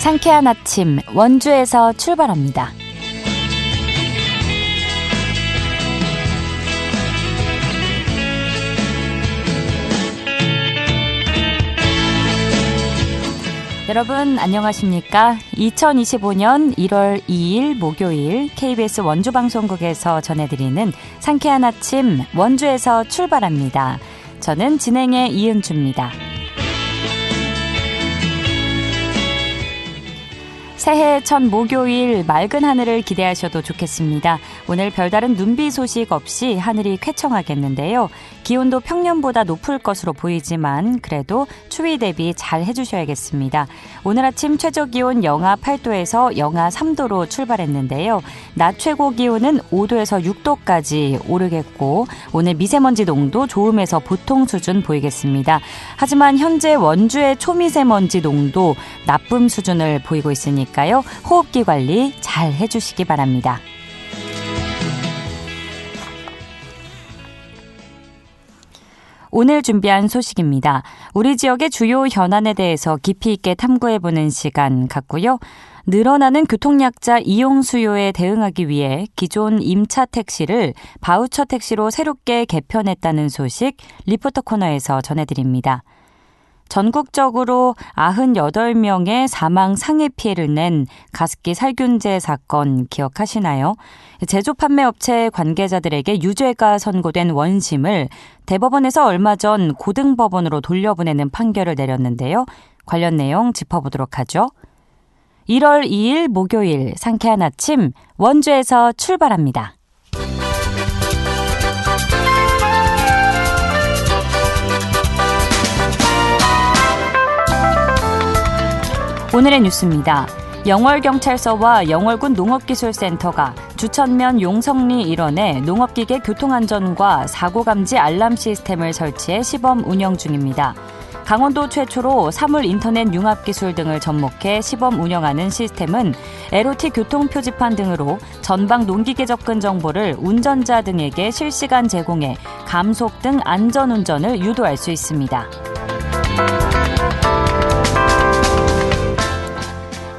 상쾌한 아침 원주에서 출발합니다. 여러분 안녕하십니까? 2025년 1월 2일 목요일 KBS 원주방송국에서 전해드리는 상쾌한 아침 원주에서 출발합니다. 저는 진행의 이은주입니다. 새해 첫 목요일 맑은 하늘을 기대하셔도 좋겠습니다. 오늘 별다른 눈비 소식 없이 하늘이 쾌청하겠는데요. 기온도 평년보다 높을 것으로 보이지만 그래도 추위 대비 잘 해주셔야겠습니다. 오늘 아침 최저기온 영하 8도에서 영하 3도로 출발했는데요. 낮 최고 기온은 5도에서 6도까지 오르겠고 오늘 미세먼지 농도 좋음에서 보통 수준 보이겠습니다. 하지만 현재 원주의 초미세먼지 농도 나쁨 수준을 보이고 있으니까 호흡기 관리 잘 해주시기 바랍니다. 오늘 준비한 소식입니다. 우리 지역의 주요 현안에 대해서 깊이 있게 탐구해보는 시간 갖고요. 늘어나는 교통약자 이용 수요에 대응하기 위해 기존 임차 택시를 바우처 택시로 새롭게 개편했다는 소식 리포터 코너에서 전해드립니다. 전국적으로 98명의 사망 상해 피해를 낸 가습기 살균제 사건 기억하시나요? 제조 판매 업체 관계자들에게 유죄가 선고된 원심을 대법원에서 얼마 전 고등법원으로 돌려보내는 판결을 내렸는데요. 관련 내용 짚어보도록 하죠. 1월 2일 목요일 상쾌한 아침 원주에서 출발합니다. 오늘의 뉴스입니다. 영월경찰서와 영월군 농업기술센터가 주천면 용성리 일원에 농업기계 교통안전과 사고감지 알람 시스템을 설치해 시범 운영 중입니다. 강원도 최초로 사물 인터넷 융합기술 등을 접목해 시범 운영하는 시스템은 LOT 교통표지판 등으로 전방 농기계 접근 정보를 운전자 등에게 실시간 제공해 감속 등 안전운전을 유도할 수 있습니다.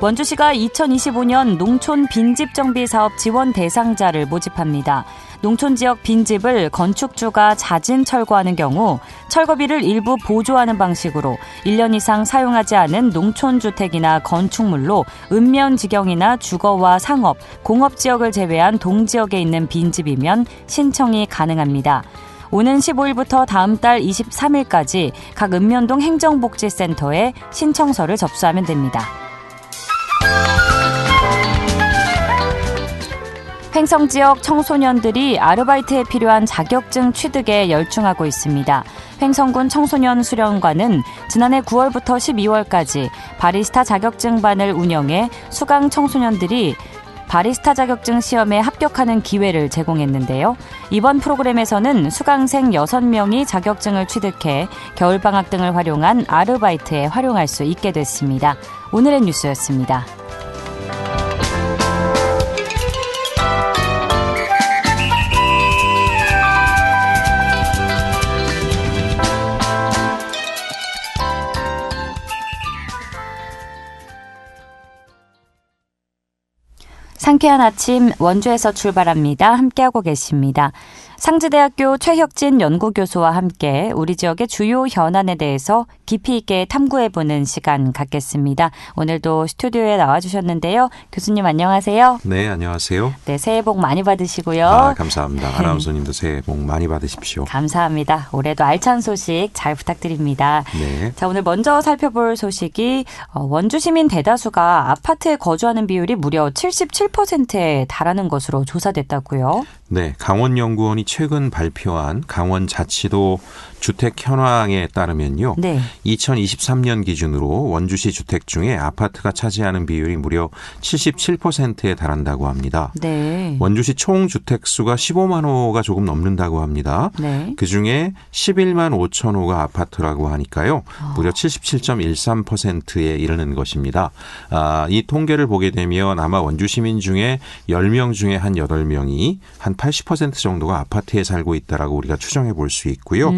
원주시가 2025년 농촌 빈집 정비 사업 지원 대상자를 모집합니다. 농촌 지역 빈집을 건축주가 자진 철거하는 경우 철거비를 일부 보조하는 방식으로 1년 이상 사용하지 않은 농촌주택이나 건축물로 읍면지경이나 주거와 상업, 공업지역을 제외한 동지역에 있는 빈집이면 신청이 가능합니다. 오는 15일부터 다음 달 23일까지 각 읍면동 행정복지센터에 신청서를 접수하면 됩니다. 횡성 지역 청소년들이 아르바이트에 필요한 자격증 취득에 열중하고 있습니다. 횡성군 청소년 수련관은 지난해 9월부터 12월까지 바리스타 자격증반을 운영해 수강 청소년들이 바리스타 자격증 시험에 합격하는 기회를 제공했는데요. 이번 프로그램에서는 수강생 6명이 자격증을 취득해 겨울방학 등을 활용한 아르바이트에 활용할 수 있게 됐습니다. 오늘의 뉴스였습니다. 상쾌한 아침 원주에서 출발합니다. 함께하고 계십니다. 상지대학교 최혁진 연구교수와 함께 우리 지역의 주요 현안에 대해서 깊이 있게 탐구해보는 시간 갖겠습니다. 오늘도 스튜디오에 나와주셨는데요. 교수님 안녕하세요. 네, 안녕하세요. 네, 새해 복 많이 받으시고요. 감사합니다. 아나운서님도 새해 복 많이 받으십시오. 감사합니다. 올해도 알찬 소식 잘 부탁드립니다. 네. 자, 오늘 먼저 살펴볼 소식이 원주 시민 대다수가 아파트에 거주하는 비율이 무려 77%에 달하는 것으로 조사됐다고요. 네, 강원연구원이 최근 발표한 강원자치도 주택 현황에 따르면요. 네. 2023년 기준으로 원주시 주택 중에 아파트가 차지하는 비율이 무려 77%에 달한다고 합니다. 네. 원주시 총 주택수가 15만 호가 조금 넘는다고 합니다. 네. 그중에 11만 5천 호가 아파트라고 하니까요. 무려 77.13%에 이르는 것입니다. 이 통계를 보게 되면 아마 원주 시민 중에 10명 중에 한 8명이 한 80% 정도가 아파트에 살고 있다라고 우리가 추정해 볼 수 있고요.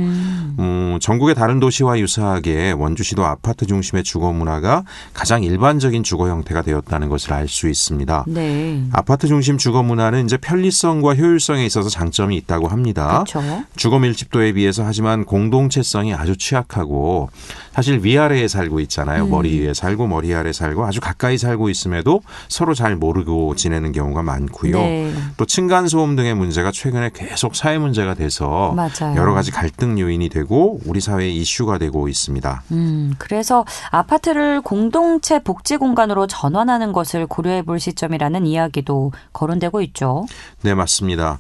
전국의 다른 도시와 유사하게 원주시도 아파트 중심의 주거 문화가 가장 일반적인 주거 형태가 되었다는 것을 알 수 있습니다. 네. 아파트 중심 주거 문화는 이제 편리성과 효율성에 있어서 장점이 있다고 합니다. 그렇죠. 주거 밀집도에 비해서 하지만 공동체성이 아주 취약하고 사실 위아래에 살고 있잖아요. 머리 위에 살고 머리 아래 살고 아주 가까이 살고 있음에도 서로 잘 모르고 지내는 경우가 많고요. 네. 또 층간소음 등의 문제가 최근에 계속 사회 문제가 돼서 맞아요. 여러 가지 갈등 요인이 되고 우리 사회의 이슈가 되고 있습니다. 그래서 아파트를 공동체 복지 공간으로 전환하는 것을 고려해 볼 시점이라는 이야기도 거론되고 있죠. 네, 맞습니다.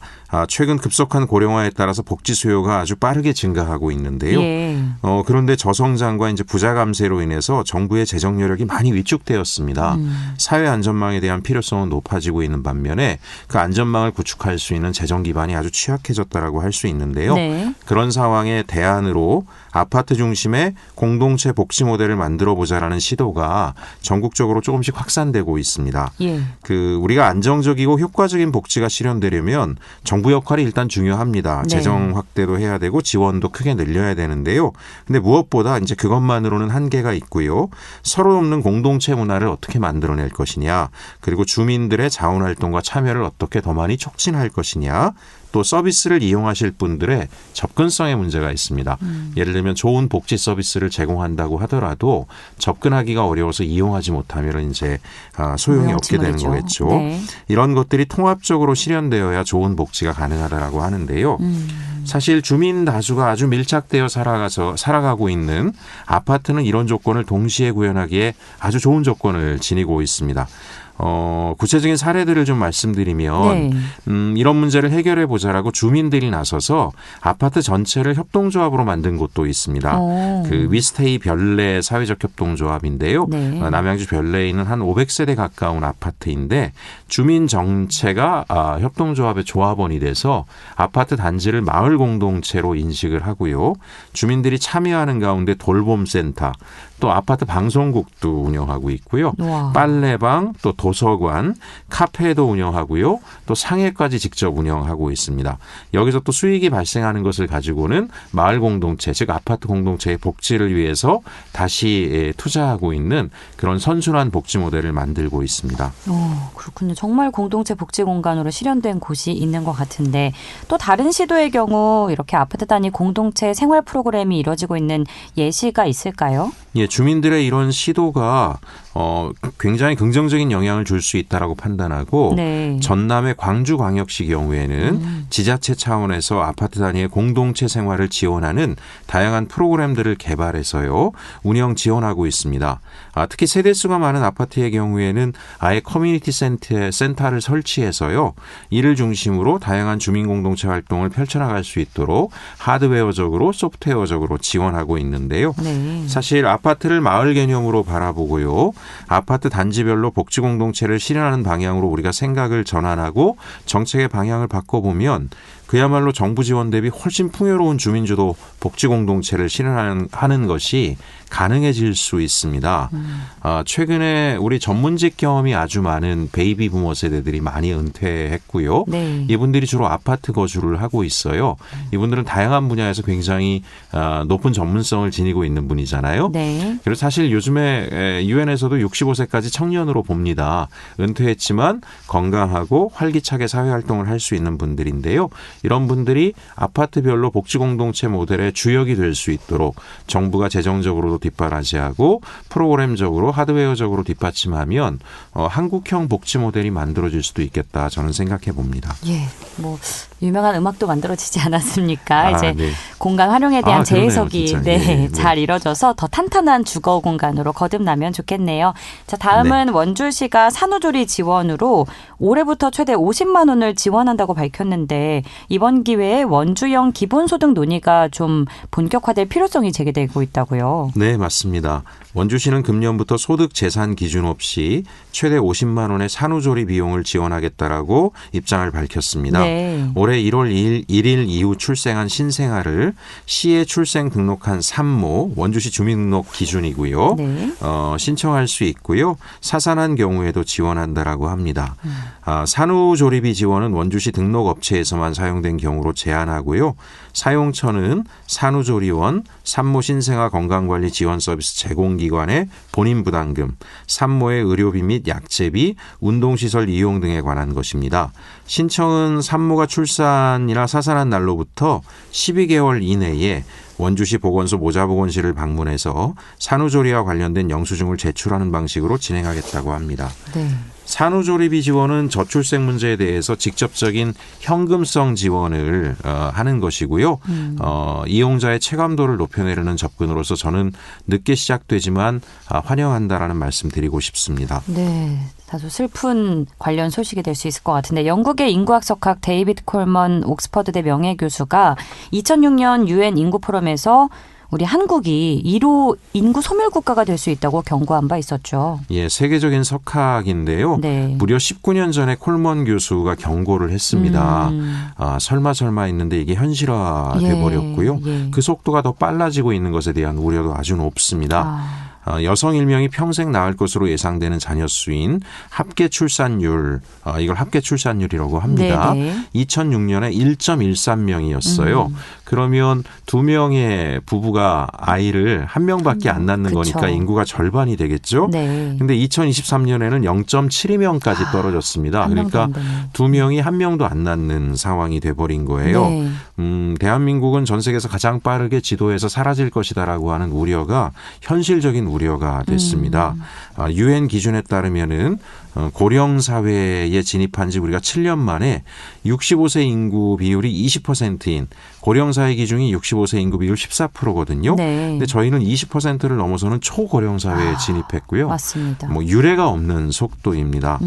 최근 급속한 고령화에 따라서 복지 수요가 아주 빠르게 증가하고 있는데요. 예. 그런데 저성장과 이제 부자 감세로 인해서 정부의 재정 여력이 많이 위축되었습니다. 사회 안전망에 대한 필요성은 높아지고 있는 반면에 그 안전망을 구축할 수 있는 재정 기반이 아주 취약해졌다라고 할 수 있는데요. 네. 그런 상황의 대안으로 아파트 중심의 공동체 복지 모델을 만들어 보자라는 시도가 전국적으로 조금씩 확산되고 있습니다. 예. 우리가 안정적이고 효과적인 복지가 실현되려면 정부 역할이 일단 중요합니다. 네. 재정 확대도 해야 되고 지원도 크게 늘려야 되는데요. 근데 무엇보다 이제 그것만으로는 한계가 있고요. 서로 없는 공동체 문화를 어떻게 만들어낼 것이냐, 그리고 주민들의 자원 활동과 참여를 어떻게 더 많이 촉진할 것이냐, 또 서비스를 이용하실 분들의 접근성에 문제가 있습니다. 예를 들면 좋은 복지 서비스를 제공한다고 하더라도 접근하기가 어려워서 이용하지 못하면 이제 소용이 없게 되는 거겠죠. 네. 이런 것들이 통합적으로 실현되어야 좋은 복지가 가능하다라고 하는데요. 사실 주민 다수가 아주 밀착되어 살아가고 있는 아파트는 이런 조건을 동시에 구현하기에 아주 좋은 조건을 지니고 있습니다. 구체적인 사례들을 좀 말씀드리면 네. 이런 문제를 해결해 보자라고 주민들이 나서서 아파트 전체를 협동조합으로 만든 곳도 있습니다. 그 위스테이 별내 사회적 협동조합인데요. 네. 남양주 별내에 있는 한 500세대 가까운 아파트인데 주민 전체가 협동조합의 조합원이 돼서 아파트 단지를 마을 공동체로 인식을 하고요. 주민들이 참여하는 가운데 돌봄센터, 또 아파트 방송국도 운영하고 있고요. 우와. 빨래방, 또 도서관, 카페도 운영하고요. 또 상해까지 직접 운영하고 있습니다. 여기서 또 수익이 발생하는 것을 가지고는 마을 공동체, 즉 아파트 공동체의 복지를 위해서 다시 투자하고 있는 그런 선순환 복지 모델을 만들고 있습니다. 그렇군요. 정말 공동체 복지 공간으로 실현된 곳이 있는 것 같은데 또 다른 시도의 경우 이렇게 아파트 단위 공동체 생활 프로그램이 이루어지고 있는 예시가 있을까요? 예, 주민들의 이런 시도가 굉장히 긍정적인 영향을 줄 수 있다라고 판단하고 네. 전남의 광주광역시 경우에는 지자체 차원에서 아파트 단위의 공동체 생활을 지원하는 다양한 프로그램들을 개발해서요. 운영 지원하고 있습니다. 특히 세대수가 많은 아파트의 경우에는 아예 커뮤니티 센터를 설치해서요. 이를 중심으로 다양한 주민 공동체 활동을 펼쳐나갈 수 있도록 하드웨어적으로 소프트웨어적으로 지원하고 있는데요. 네. 사실 아파트를 마을 개념으로 바라보고요. 아파트 단지별로 복지 공동체를 실현하는 방향으로 우리가 생각을 전환하고 정책의 방향을 바꿔보면 그야말로 정부 지원 대비 훨씬 풍요로운 주민주도 복지 공동체를 실현하는 것이 가능해질 수 있습니다. 최근에 우리 전문직 경험이 아주 많은 베이비 부머 세대들이 많이 은퇴했고요. 네. 이분들이 주로 아파트 거주를 하고 있어요. 이분들은 다양한 분야에서 굉장히 높은 전문성을 지니고 있는 분이잖아요. 네. 그래서 사실 요즘에 유엔에서도 65세까지 청년으로 봅니다. 은퇴했지만 건강하고 활기차게 사회활동을 할 수 있는 분들인데요. 이런 분들이 아파트별로 복지공동체 모델의 주역이 될 수 있도록 정부가 재정적으로도 뒷바라지하고 프로그램적으로 하드웨어적으로 뒷받침하면 한국형 복지 모델이 만들어질 수도 있겠다 저는 생각해 봅니다. 예, 뭐 유명한 음악도 만들어지지 않았습니까? 이제 네. 공간 활용에 대한 재해석이 네, 잘 이뤄져서 더 탄탄한 주거 공간으로 거듭나면 좋겠네요. 자, 다음은 원주시가 산후조리 지원으로 올해부터 최대 50만 원을 지원한다고 밝혔는데 이번 기회에 원주형 기본소득 논의가 좀 본격화될 필요성이 제기되고 있다고요. 네, 맞습니다. 원주시는 금년부터 소득 재산 기준 없이 최대 50만 원의 산후조리 비용을 지원하겠다라고 입장을 밝혔습니다. 네. 올해 1월 1일 이후 출생한 신생아를 시에 출생 등록한 산모, 원주시 주민등록 기준이고요. 네. 신청할 수 있고요. 사산한 경우에도 지원한다라고 합니다. 산후조리비 지원은 원주시 등록업체에서만 사용된 경우로 제한하고요. 사용처는 산후조리원, 산모 신생아 건강관리 지원 서비스 제공기관의 본인 부담금, 산모의 의료비 및 약제비, 운동시설 이용 등에 관한 것입니다. 신청은 산모가 출산이나 사산한 날로부터 12개월 이내에 원주시 보건소 모자보건실을 방문해서 산후조리와 관련된 영수증을 제출하는 방식으로 진행하겠다고 합니다. 네. 산후조리비 지원은 저출생 문제에 대해서 직접적인 현금성 지원을 하는 것이고요. 이용자의 체감도를 높여내려는 접근으로서 저는 늦게 시작되지만 환영한다라는 말씀 드리고 싶습니다. 네. 다소 슬픈 관련 소식이 될 수 있을 것 같은데 영국의 인구학 석학 데이비드 콜먼 옥스퍼드대 명예교수가 2006년 유엔 인구 포럼에서 우리 한국이 1호 인구 소멸 국가가 될 수 있다고 경고한 바 있었죠. 예, 세계적인 석학인데요. 네. 무려 19년 전에 콜먼 교수가 경고를 했습니다. 설마 했는데 이게 현실화돼 버렸고요. 예. 그 속도가 더 빨라지고 있는 것에 대한 우려도 아주 높습니다. 여성 1명이 평생 낳을 것으로 예상되는 자녀 수인 합계 출산율, 이걸 합계 출산율이라고 합니다. 네네. 2006년에 1.13명이었어요. 그러면 2명의 부부가 아이를 1명밖에 안 낳는 그쵸. 거니까 인구가 절반이 되겠죠. 네. 근데 2023년에는 0.72명까지 떨어졌습니다. 그러니까 2명이 1명도 안 낳는 상황이 돼버린 거예요. 네. 대한민국은 전 세계에서 가장 빠르게 지도에서 사라질 것이다라고 하는 우려가 현실적인 우려가 됐습니다. 유엔 기준에 따르면은 고령 사회에 진입한 지 우리가 7년 만에 65세 인구 비율이 20%인 고령 사회 기준이 65세 인구 비율 14%거든요. 네. 근데 저희는 20%를 넘어서는 초고령 사회에 진입했고요. 맞습니다. 유례가 없는 속도입니다.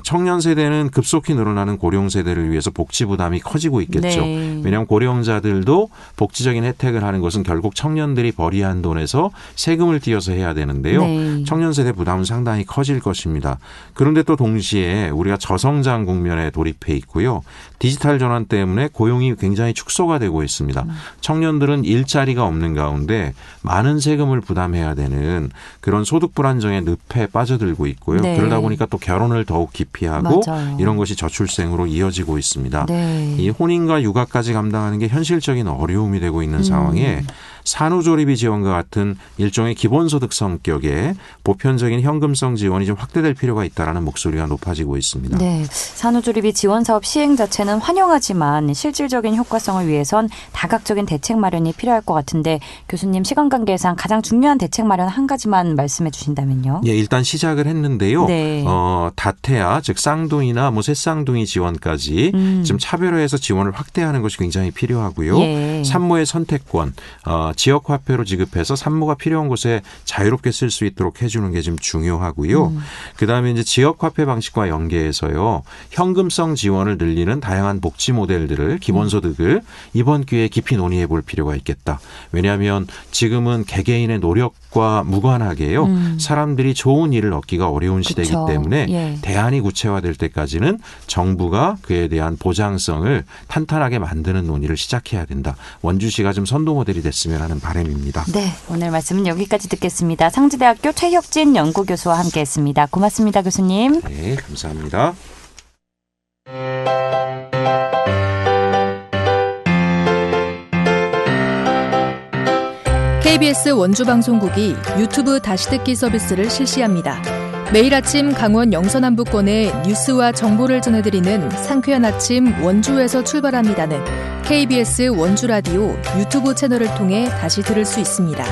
청년 세대는 급속히 늘어나는 고령 세대를 위해서 복지 부담이 커지고 있겠죠. 네. 왜냐하면 고령자들도 복지적인 혜택을 하는 것은 결국 청년들이 벌이한 돈에서 세금을 띄어서 해야 되는데요. 네. 청년 세대 부담은 상당히 커질 것입니다. 그런데 또 동시에 우리가 저성장 국면에 돌입해 있고요. 디지털 전환 때문에 고용이 굉장히 축소가 되고 있습니다. 청년들은 일자리가 없는 가운데 많은 세금을 부담해야 되는 그런 소득 불안정의 늪에 빠져들고 있고요. 네. 그러다 보니까 또 결혼을 더욱 기피하고 맞아요. 이런 것이 저출생으로 이어지고 있습니다. 네. 이 혼인과 육아까지 감당하는 게 현실적인 어려움이 되고 있는 상황에 산후조리비 지원과 같은 일종의 기본소득 성격의 보편적인 현금성 지원이 좀 확대될 필요가 있다라는 목소리가 높아지고 있습니다. 네, 산후조리비 지원 사업 시행 자체는 환영하지만 실질적인 효과성을 위해선 다각적인 대책 마련이 필요할 것 같은데 교수님 시간 관계상 가장 중요한 대책 마련 한 가지만 말씀해 주신다면요. 예, 일단 시작을 했는데요. 네. 다태아 즉 쌍둥이나 새쌍둥이 지원까지 지금 차별화해서 지원을 확대하는 것이 굉장히 필요하고요. 예. 산모의 선택권, 지역 화폐로 지급해서 산모가 필요한 곳에 자유롭게 쓸 수 있도록 해주는 게 좀 중요하고요. 그다음에 이제 지역 화폐 방식과 연계해서요. 현금성 지원을 늘리는 다양한 복지 모델들을 기본소득을 이번 기회에 깊이 논의해 볼 필요가 있겠다. 왜냐하면 지금은 개개인의 노력과 무관하게요. 사람들이 좋은 일을 얻기가 어려운 시대이기 그쵸. 때문에 예. 대안이 구체화될 때까지는 정부가 그에 대한 보장성을 탄탄하게 만드는 논의를 시작해야 된다. 원주시가 좀 선도 모델이 됐으면 하는 바람입니다. 네, 오늘 말씀은 여기까지 듣겠습니다. 상지대학교 최혁진 연구교수와 함께했습니다. 고맙습니다, 교수님. 네, 감사합니다. KBS 원주방송국이 유튜브 다시 듣기 서비스를 실시합니다. 매일 아침 강원 영서남부권의 뉴스와 정보를 전해드리는 상쾌한 아침 원주에서 출발합니다는 KBS 원주라디오 유튜브 채널을 통해 다시 들을 수 있습니다.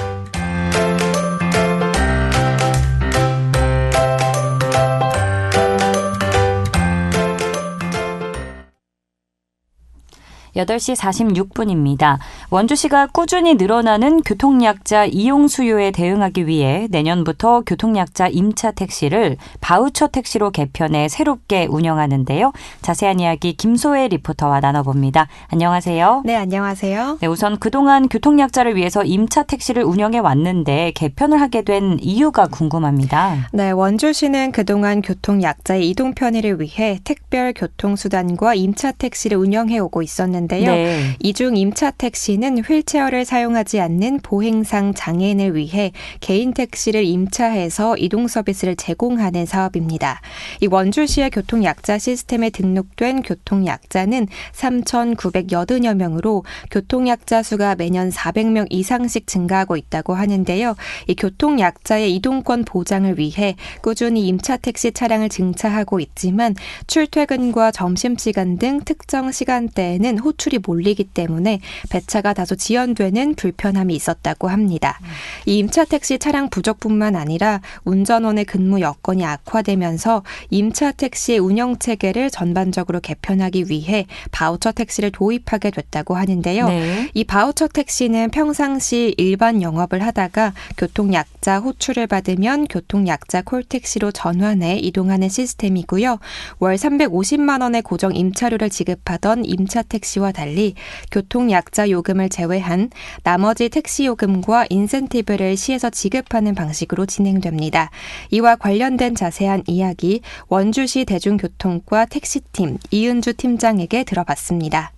8시 46분입니다. 원주시가 꾸준히 늘어나는 교통약자 이용 수요에 대응하기 위해 내년부터 교통약자 임차 택시를 바우처 택시로 개편해 새롭게 운영하는데요. 자세한 이야기 김소혜 리포터와 나눠봅니다. 안녕하세요. 네, 안녕하세요. 네, 우선 그동안 교통약자를 위해서 임차 택시를 운영해 왔는데 개편을 하게 된 이유가 궁금합니다. 네, 원주시는 그동안 교통약자의 이동 편의를 위해 특별 교통수단과 임차 택시를 운영해 오고 있었는데요. 네. 이 중 임차 택시는 휠체어를 사용하지 않는 보행상 장애인을 위해 개인 택시를 임차해서 이동 서비스를 제공하는 사업입니다. 이 원주시의 교통약자 시스템에 등록된 교통약자는 3,980여 명으로 교통약자 수가 매년 400명 이상씩 증가하고 있다고 하는데요. 이 교통약자의 이동권 보장을 위해 꾸준히 임차 택시 차량을 증차하고 있지만 출퇴근과 점심시간 등 특정 시간대에는 호출이 몰리기 때문에 배차가 다소 지연되는 불편함이 있었다고 합니다. 이 임차 택시 차량 부족뿐만 아니라 운전원의 근무 여건이 악화되면서 임차 택시의 운영 체계를 전반적으로 개편하기 위해 바우처 택시를 도입하게 됐다고 하는데요. 네. 이 바우처 택시는 평상시 일반 영업을 하다가 교통약자 호출을 받으면 교통약자 콜택시로 전환해 이동하는 시스템이고요. 월 350만 원의 고정 임차료를 지급하던 임차 택시와 달리 교통약자 요금을 제외한 나머지 택시 요금과 인센티브를 시에서 지급하는 방식으로 진행됩니다. 이와 관련된 자세한 이야기 원주시 대중교통과 택시팀 이은주 팀장에게 들어봤습니다.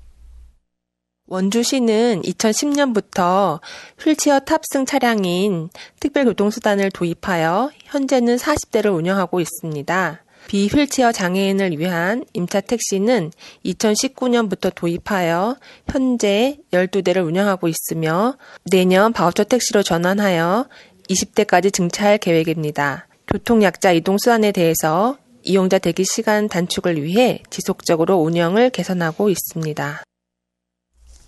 원주시는 2010년부터 휠체어 탑승 차량인 특별교통수단을 도입하여 현재는 40대를 운영하고 있습니다. 비휠체어 장애인을 위한 임차 택시는 2019년부터 도입하여 현재 12대를 운영하고 있으며 내년 바우처 택시로 전환하여 20대까지 증차할 계획입니다. 교통약자 이동수단에 대해서 이용자 대기 시간 단축을 위해 지속적으로 운영을 개선하고 있습니다.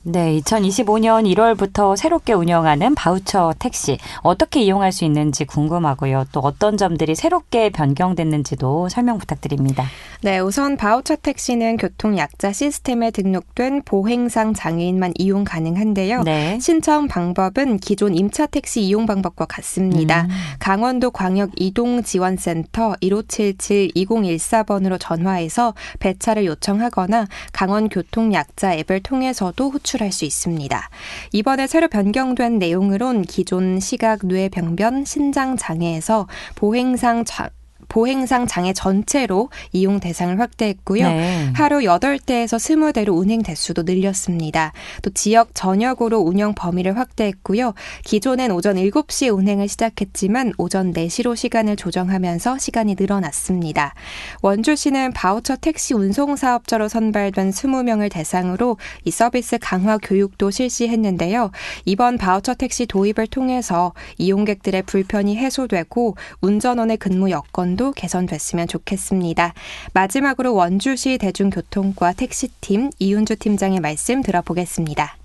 네, 2025년 1월부터 새롭게 운영하는 바우처 택시 어떻게 이용할 수 있는지 궁금하고요. 또 어떤 점들이 새롭게 변경됐는지도 설명 부탁드립니다. 네, 우선 바우처 택시는 교통약자 시스템에 등록된 보행상 장애인만 이용 가능한데요. 네. 신청 방법은 기존 임차 택시 이용 방법과 같습니다. 강원도 광역 이동지원센터 1577-2014번으로 전화해서 배차를 요청하거나 강원 교통약자 앱을 통해서도 호출할 수 있습니다. 이번에 새로 변경된 내용으론 기존 시각, 뇌, 병변, 신장 장애에서 보행상 장애 전체로 이용 대상을 확대했고요. 네. 하루 8대에서 20대로 운행 대수도 늘렸습니다. 또 지역 전역으로 운영 범위를 확대했고요. 기존엔 오전 7시 운행을 시작했지만 오전 4시로 시간을 조정하면서 시간이 늘어났습니다. 원주시는 바우처 택시 운송사업자로 선발된 20명을 대상으로 이 서비스 강화 교육도 실시했는데요. 이번 바우처 택시 도입을 통해서 이용객들의 불편이 해소되고 운전원의 근무 여건도 개선됐으면 좋겠습니다. 마지막으로 원주시 대중교통과 택시팀 이은주 팀장의 말씀 들어보겠습니다.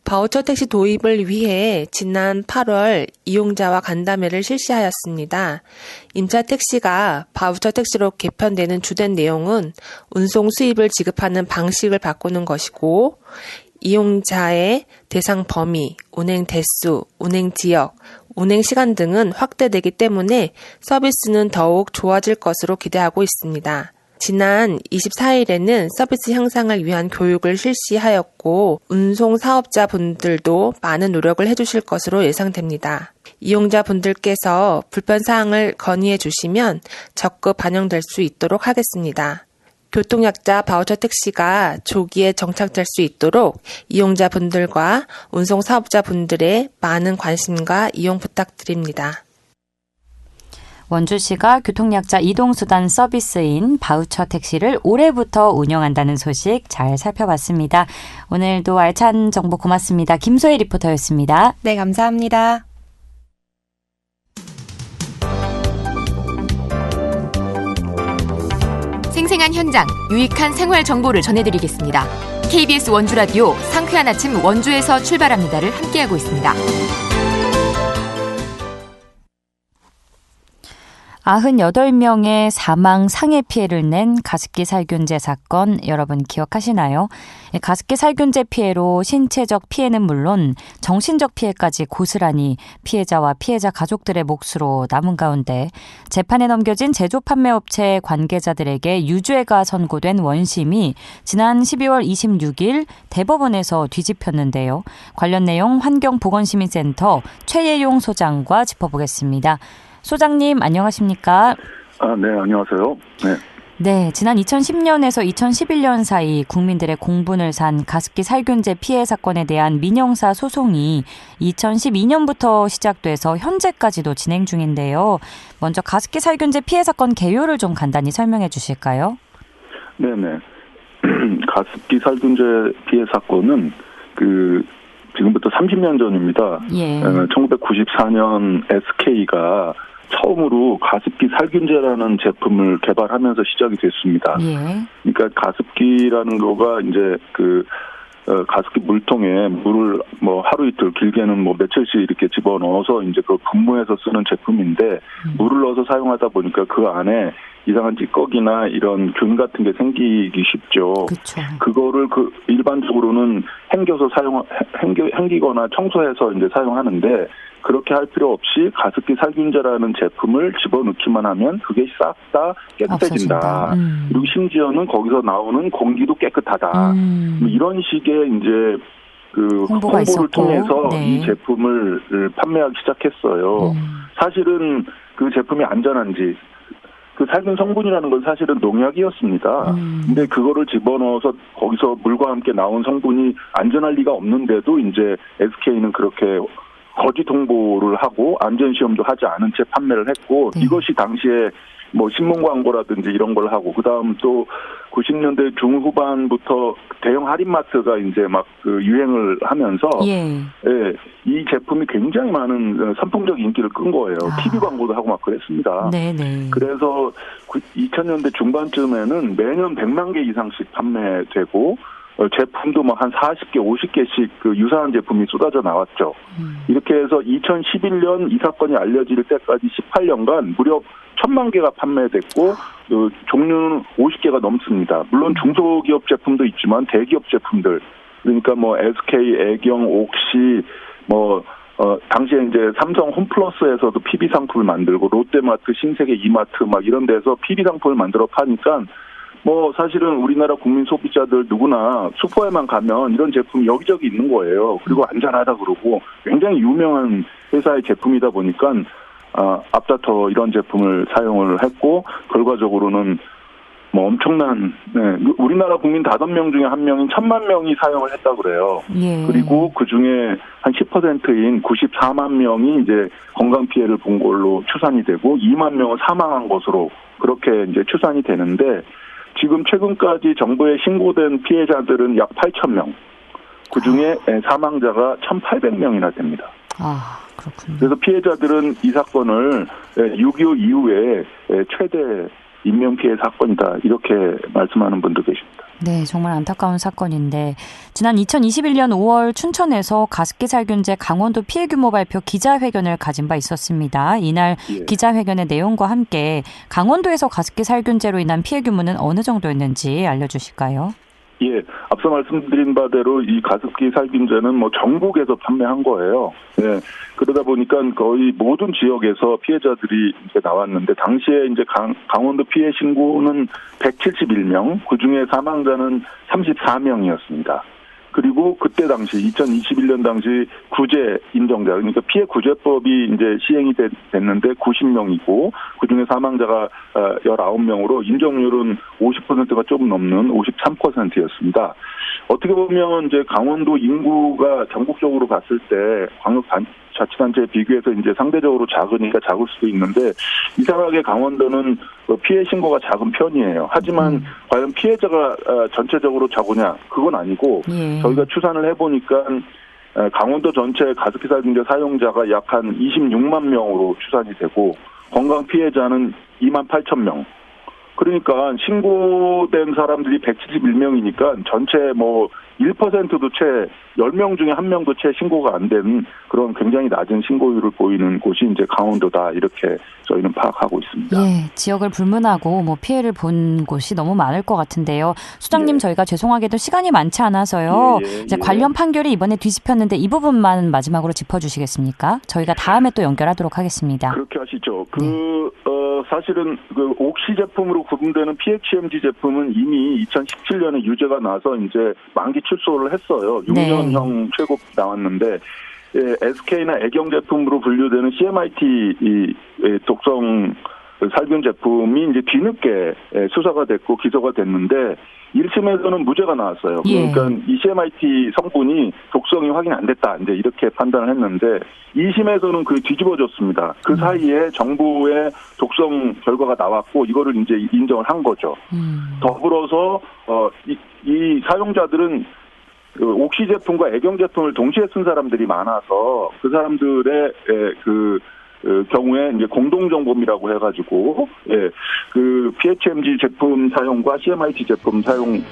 바우처 택시 도입을 위해 지난 8월 이용자와 간담회를 실시하였습니다. 임차 택시가 바우처 택시로 개편되는 주된 내용은 운송 수입을 지급하는 방식을 바꾸는 것이고 이용자의 대상 범위, 운행 대수, 운행 지역, 운행 시간 등은 확대되기 때문에 서비스는 더욱 좋아질 것으로 기대하고 있습니다. 지난 24일에는 서비스 향상을 위한 교육을 실시하였고 운송 사업자분들도 많은 노력을 해주실 것으로 예상됩니다. 이용자분들께서 불편사항을 건의해 주시면 적극 반영될 수 있도록 하겠습니다. 교통약자 바우처 택시가 조기에 정착될 수 있도록 이용자분들과 운송사업자분들의 많은 관심과 이용 부탁드립니다. 원주시가 교통약자 이동수단 서비스인 바우처 택시를 올해부터 운영한다는 소식 잘 살펴봤습니다. 오늘도 알찬 정보 고맙습니다. 김소혜 리포터였습니다. 네, 감사합니다. 생생한 현장, 유익한 생활 정보를 전해드리겠습니다. KBS 원주라디오 상쾌한 아침 원주에서 출발합니다를 함께하고 있습니다. 98명의 사망, 상해 피해를 낸 가습기 살균제 사건 여러분 기억하시나요? 가습기 살균제 피해로 신체적 피해는 물론 정신적 피해까지 고스란히 피해자와 피해자 가족들의 몫으로 남은 가운데 재판에 넘겨진 제조 판매업체 관계자들에게 유죄가 선고된 원심이 지난 12월 26일 대법원에서 뒤집혔는데요. 관련 내용 환경보건시민센터 최예용 소장과 짚어보겠습니다. 소장님 안녕하십니까? 네, 안녕하세요. 네, 지난 2010년에서 2011년 사이 국민들의 공분을 산 가습기 살균제 피해 사건에 대한 민형사 소송이 2012년부터 시작돼서 현재까지도 진행 중인데요. 먼저 가습기 살균제 피해 사건 개요를 좀 간단히 설명해 주실까요? 네네. 가습기 살균제 피해 사건은 지금부터 30년 전입니다. 예. 1994년 SK가 처음으로 가습기 살균제라는 제품을 개발하면서 시작이 됐습니다. 예. 그러니까 가습기라는 거가 이제 가습기 물통에 물을 하루 이틀 길게는 며칠씩 이렇게 집어넣어서 이제 그 분무해서 쓰는 제품인데 물을 넣어서 사용하다 보니까 그 안에 이상한 찌꺼기나 이런 균 같은 게 생기기 쉽죠. 그쵸. 그거를 일반적으로는 헹기거나 청소해서 이제 사용하는데 그렇게 할 필요 없이 가습기 살균제라는 제품을 집어넣기만 하면 그게 싹 다 깨끗해진다. 그리고 심지어는 거기서 나오는 공기도 깨끗하다. 이런 식의 이제 홍보를 통해서 네. 이 제품을 판매하기 시작했어요. 사실은 그 제품이 안전한지 그 살균 성분이라는 건 사실은 농약이었습니다. 근데 그거를 집어넣어서 거기서 물과 함께 나온 성분이 안전할 리가 없는데도 이제 SK는 그렇게 거짓 홍보를 하고 안전시험도 하지 않은 채 판매를 했고 네. 이것이 당시에 신문 광고라든지 이런 걸 하고 그다음 또 90년대 중후반부터 대형 할인마트가 이제 유행을 하면서 예. 예, 이 제품이 굉장히 많은 선풍적 인기를 끈 거예요. TV 광고도 하고 막 그랬습니다. 네네. 그래서 2000년대 중반쯤에는 매년 100만 개 이상씩 판매되고 제품도 한 40개, 50개씩 유사한 제품이 쏟아져 나왔죠. 이렇게 해서 2011년 이 사건이 알려질 때까지 18년간 무려 1000만 개가 판매됐고 종류는 50개가 넘습니다. 물론 중소기업 제품도 있지만 대기업 제품들 그러니까 SK, 애경, 옥시 당시에 이제 삼성 홈플러스에서도 PB 상품을 만들고 롯데마트, 신세계, 이마트 이런 데서 PB 상품을 만들어 파니까 사실은 우리나라 국민 소비자들 누구나 슈퍼에만 가면 이런 제품이 여기저기 있는 거예요. 그리고 안전하다 그러고 굉장히 유명한 회사의 제품이다 보니까 앞다퉈 이런 제품을 사용을 했고 결과적으로는 엄청난 우리나라 국민 5명 중에 1명인 1000만 명이 사용을 했다 그래요. 예. 그리고 그 중에 한 10%인 94만 명이 이제 건강 피해를 본 걸로 추산이 되고 2만 명은 사망한 것으로 그렇게 이제 추산이 되는데 지금 최근까지 정부에 신고된 피해자들은 약 8,000명. 그중에 사망자가 1,800명이나 됩니다. 그렇군요. 그래서 피해자들은 이 사건을 6.25 이후에 최대 인명피해 사건이다. 이렇게 말씀하는 분도 계십니다. 네, 정말 안타까운 사건인데 지난 2021년 5월 춘천에서 가습기 살균제 강원도 피해 규모 발표 기자회견을 가진 바 있었습니다. 이날 예. 기자회견의 내용과 함께 강원도에서 가습기 살균제로 인한 피해 규모는 어느 정도였는지 알려주실까요? 예, 앞서 말씀드린 바대로 이 가습기 살균제는 전국에서 판매한 거예요. 예, 그러다 보니까 거의 모든 지역에서 피해자들이 이제 나왔는데 당시에 이제 강원도 피해 신고는 171명, 그 중에 사망자는 34명이었습니다. 그리고 그때 당시 2021년 당시 구제 인정자 그러니까 피해 구제법이 이제 시행이 됐는데 90명이고 그중에 사망자가 19명으로 인정률은 50%가 조금 넘는 53%였습니다. 어떻게 보면 이제 강원도 인구가 전국적으로 봤을 때 광역자치단체에 비교해서 이제 상대적으로 작으니까 작을 수도 있는데 이상하게 강원도는 피해 신고가 작은 편이에요. 하지만 과연 피해자가 전체적으로 적으냐? 그건 아니고 예. 저희가 추산을 해보니까 강원도 전체 가습기 살균제 사용자가 약 한 26만 명으로 추산이 되고 건강 피해자는 2만 8천 명. 그러니까 신고된 사람들이 171명이니까 전체 1%도 10명 중에 1명도 채 신고가 안 된 그런 굉장히 낮은 신고율을 보이는 곳이 이제 강원도다, 이렇게 저희는 파악하고 있습니다. 예, 지역을 불문하고 뭐 피해를 본 곳이 너무 많을 것 같은데요. 소장님, 저희가 죄송하게도 시간이 많지 않아서요. 이제 관련 판결이 이번에 뒤집혔는데 이 부분만 마지막으로 짚어주시겠습니까? 저희가 다음에 또 연결하도록 하겠습니다. 그렇게 하시죠. 사실은 그 옥시 제품으로 구분되는 PHMG 제품은 이미 2017년에 유죄가 나서 이제 만기 출소를 했어요. 6년형 최고 나왔는데, SK나 애경 제품으로 분류되는 CMIT 독성 살균 제품이 이제 뒤늦게 수사가 됐고 기소가 됐는데 1심에서는 무죄가 나왔어요. 그러니까 이 CMIT 성분이 독성이 확인 안 됐다, 이제 이렇게 판단을 했는데 2심에서는 그 뒤집어졌습니다. 그 사이에 정부의 독성 결과가 나왔고 이거를 이제 인정을 한 거죠. 더불어서 이 사용자들은 그 옥시 제품과 애경 제품을 동시에 쓴 사람들이 많아서 그 사람들의 경우에 이제 공동정범이라고 해가지고, 그 PHMG 제품 사용과 CMIT 제품 사용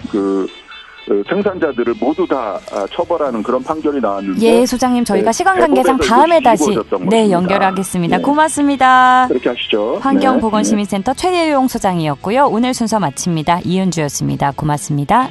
생산자들을 모두 다 처벌하는 그런 판결이 나왔는데. 예, 소장님, 저희가 시간 관계상 다음에 다시 연결하겠습니다. 고맙습니다. 그렇게 하시죠. 환경보건시민센터 최예용 소장이었고요. 오늘 순서 마칩니다. 이은주였습니다. 고맙습니다.